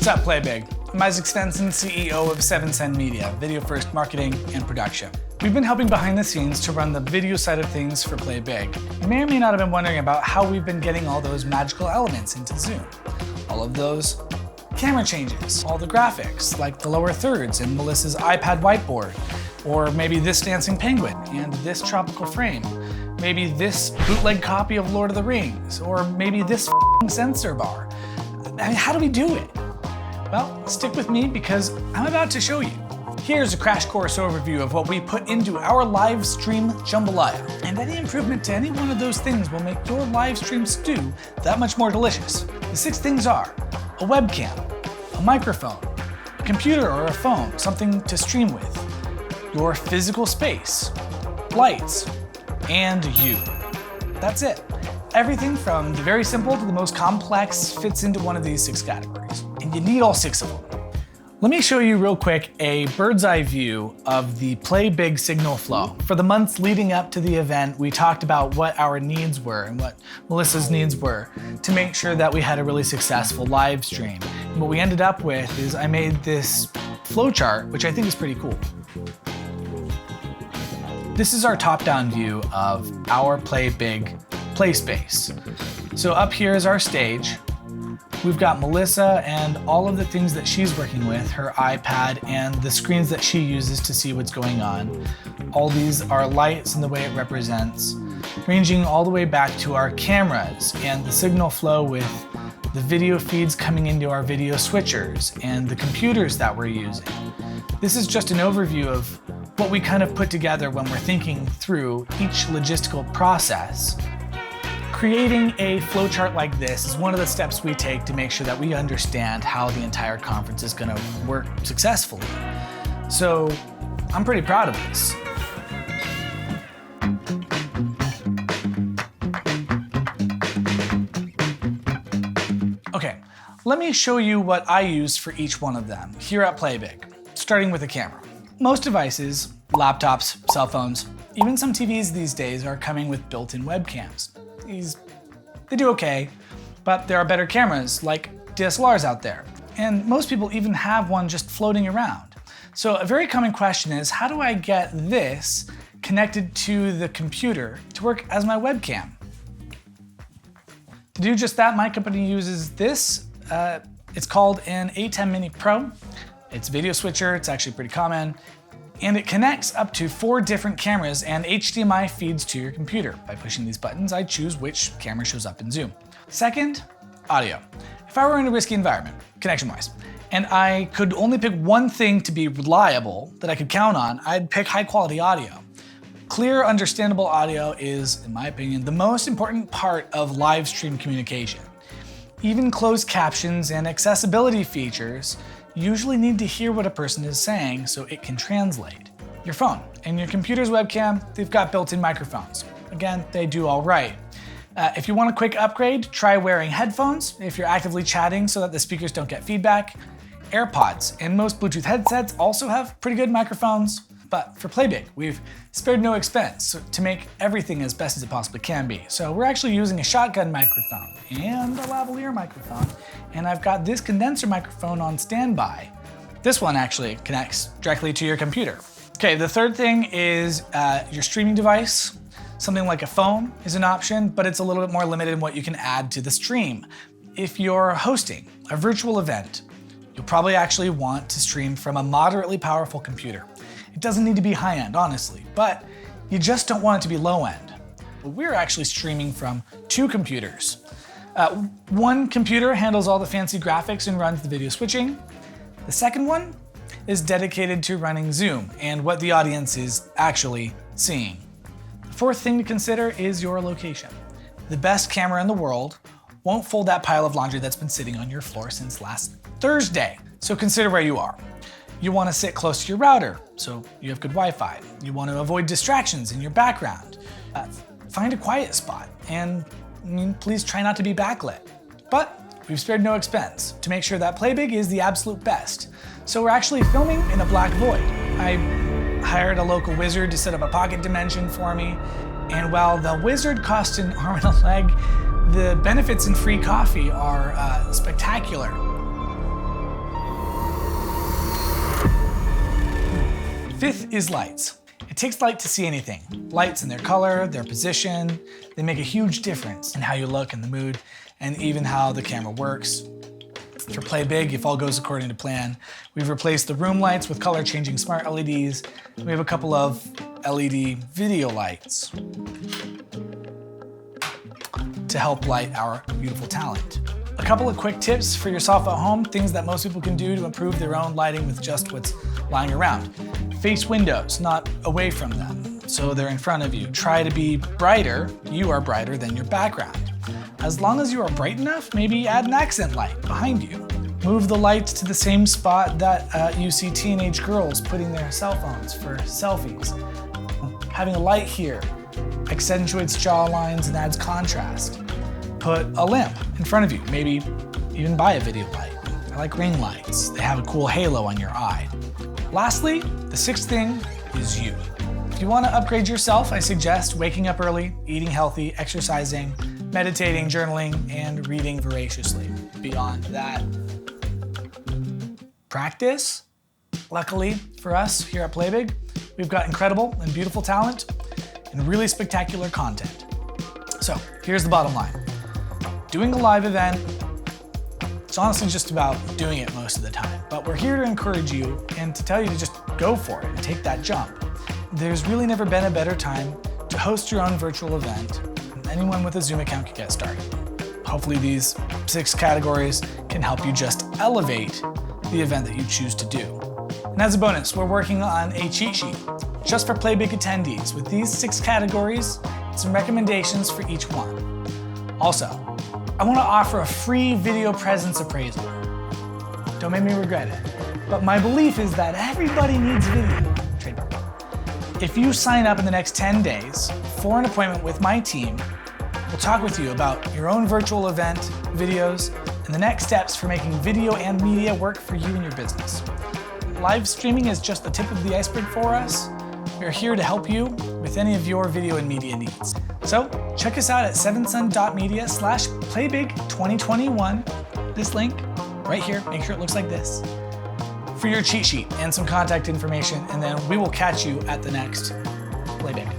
What's up, Play Big? I'm Isaac Stenson, CEO of 7 Cent Media, video first marketing and production. We've been helping behind the scenes to run the video side of things for Play Big. You may or may not have been wondering about how we've been getting all those magical elements into Zoom. All of those camera changes, all the graphics, like the lower thirds in Melissa's iPad whiteboard, or maybe this dancing penguin and this tropical frame, maybe this bootleg copy of Lord of the Rings, or maybe this sensor bar. I mean, how do we do it? Well, stick with me because I'm about to show you. Here's a crash course overview of what we put into our live stream jambalaya. And any improvement to any one of those things will make your live stream stew that much more delicious. The 6 things are a webcam, a microphone, a computer or a phone, something to stream with, your physical space, lights, and you. That's it. Everything from the very simple to the most complex fits into one of these 6 categories. And you need all 6 of them. Let me show you real quick a bird's eye view of the Play Big signal flow. For the months leading up to the event, we talked about what our needs were and what Melissa's needs were to make sure that we had a really successful live stream. And what we ended up with is I made this flowchart, which I think is pretty cool. This is our top-down view of our Play Big play space. So up here is our stage. We've got Melissa and all of the things that she's working with, her iPad and the screens that she uses to see what's going on. All these are lights and the way it represents, ranging all the way back to our cameras and the signal flow with the video feeds coming into our video switchers and the computers that we're using. This is just an overview of what we kind of put together when we're thinking through each logistical process. Creating a flowchart like this is one of the steps we take to make sure that we understand how the entire conference is going to work successfully. So I'm pretty proud of this. Okay, let me show you what I use for each one of them here at Play Big, starting with a camera. Most devices, laptops, cell phones, even some TVs these days are coming with built-in webcams. They do okay, but there are better cameras like DSLRs out there. And most people even have one just floating around. So a very common question is, how do I get this connected to the computer to work as my webcam? To do just that, my company uses this. It's called an A10 Mini Pro. It's a video switcher, it's actually pretty common. And it connects up to 4 different cameras and HDMI feeds to your computer. By pushing these buttons, I choose which camera shows up in Zoom. Second, audio. If I were in a risky environment, connection-wise, and I could only pick one thing to be reliable that I could count on, I'd pick high-quality audio. Clear, understandable audio is, in my opinion, the most important part of live stream communication. Even closed captions and accessibility features usually need to hear what a person is saying so it can translate. Your phone and your computer's webcam, they've got built-in microphones. Again, they do all right. If you want a quick upgrade, try wearing headphones if you're actively chatting so that the speakers don't get feedback. AirPods and most Bluetooth headsets also have pretty good microphones. But for Play Big, we've spared no expense to make everything as best as it possibly can be. So we're actually using a shotgun microphone and a lavalier microphone. And I've got this condenser microphone on standby. This one actually connects directly to your computer. Okay, the third thing is your streaming device. Something like a phone is an option, but it's a little bit more limited in what you can add to the stream. If you're hosting a virtual event, you'll probably actually want to stream from a moderately powerful computer. It doesn't need to be high-end, honestly, but you just don't want it to be low-end. We're actually streaming from 2 computers. One computer handles all the fancy graphics and runs the video switching. The second one is dedicated to running Zoom and what the audience is actually seeing. The fourth thing to consider is your location. The best camera in the world won't fold that pile of laundry that's been sitting on your floor since last Thursday. So consider where you are. You want to sit close to your router, so you have good Wi-Fi. You want to avoid distractions in your background. Find a quiet spot, and please try not to be backlit. But we've spared no expense to make sure that Play Big is the absolute best. So we're actually filming in a black void. I hired a local wizard to set up a pocket dimension for me, and while the wizard cost an arm and a leg, the benefits in free coffee are spectacular. Fifth is lights. It takes light to see anything. Lights and their color, their position, they make a huge difference in how you look and the mood, and even how the camera works. For Play Big, if all goes according to plan, we've replaced the room lights with color-changing smart LEDs. We have a couple of LED video lights to help light our beautiful talent. A couple of quick tips for yourself at home, things that most people can do to improve their own lighting with just what's lying around. Face windows, not away from them, so they're in front of you. Try to be brighter, you are brighter than your background. As long as you are bright enough, maybe add an accent light behind you. Move the lights to the same spot that you see teenage girls putting their cell phones for selfies. Having a light here accentuates jaw lines and adds contrast. Put a lamp in front of you, maybe even buy a video light. I like ring lights. They have a cool halo on your eye. Lastly, the sixth thing is you. If you want to upgrade yourself, I suggest waking up early, eating healthy, exercising, meditating, journaling, and reading voraciously. Beyond that, practice. Luckily for us here at Play Big, we've got incredible and beautiful talent and really spectacular content. So here's the bottom line. Doing a live event, it's honestly just about doing it most of the time, but we're here to encourage you and to tell you to just go for it and take that jump. There's really never been a better time to host your own virtual event. Anyone with a Zoom account can get started. Hopefully these 6 categories can help you just elevate the event that you choose to do. And as a bonus, we're working on a cheat sheet just for Play Big attendees with these 6 categories and some recommendations for each one. Also, I want to offer a free video presence appraisal. Don't make me regret it, but my belief is that everybody needs video. Trademark. If you sign up in the next 10 days for an appointment with my team, we'll talk with you about your own virtual event, videos, and the next steps for making video and media work for you and your business. Live streaming is just the tip of the iceberg for us. We're here to help you with any of your video and media needs. So check us out at sevensun.media/playbig2021. This link right here, make sure it looks like this, for your cheat sheet and some contact information, and then we will catch you at the next Play Big.